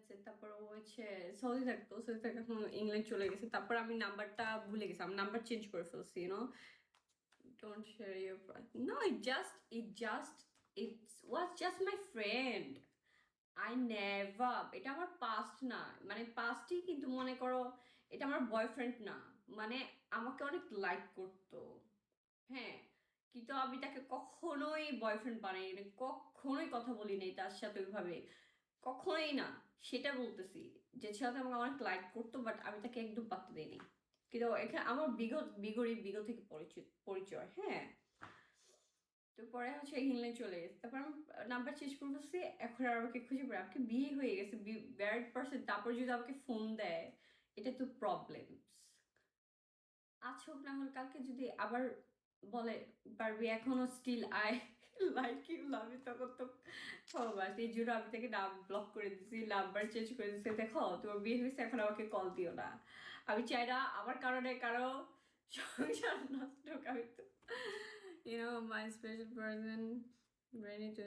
আছে, তারপর ও হচ্ছে সৌদি থাকতো, সৌদি থেকে এখন ইংল্যান্ড চলে গেছে, তারপর আমি নাম্বারটা ভুলে গেছি, আমি নাম্বার চেঞ্জ করে ফেলছি, don't share your no, it was just my friend. I never, এটা আমার পাস্ট না, মানে পাস্টই, কিন্তু মনে করো এটা আমার বয়ফ্রেন্ড না, মানে আমাকে অনেক লাইক করতো, হ্যাঁ, কিন্তু আমি তাকে কখনোই বয়ফ্রেন্ড বানাই না, কখনোই কথা বলি নাই তার সাথে ওইভাবে, কখনোই না। সেটা বলতেছি, যে সাথে আমাকে অনেক লাইক করতো, বাট আমি তাকে একদম পাত্তা দিইনি। কিন্তু এখানে আমার বিগত থেকে পরিচয়, হ্যাঁ। তো পরে হচ্ছে ইংল্যান্ড চলে গেছে, তারপর আমি নাম্বার চেঞ্জ করে ফেলছি, এখন আর আমাকে খুঁজে পাই, আমাকে বিয়ে হয়ে গেছে, ম্যারিড পার্সন, তারপর যদি আমাকে ফোন দেয়, এটা তো প্রবলেম। আজ হোক না হলে কালকে যদি আবার বলে পারবি, এখনো still I like you love you, তখন তো সবাস, এই জন্য আমি তাকে নাম ব্লক করে দিছি, নাম্বার চেঞ্জ করে দিচ্ছি। দেখো তোমার বিয়ে হয়েছে, এখন আমাকে কল দিও না, আমি চাই না আমার কারণে কারো সংসার নষ্ট হোক। আমি তো মাই স্পেশাল পার্সন, ready to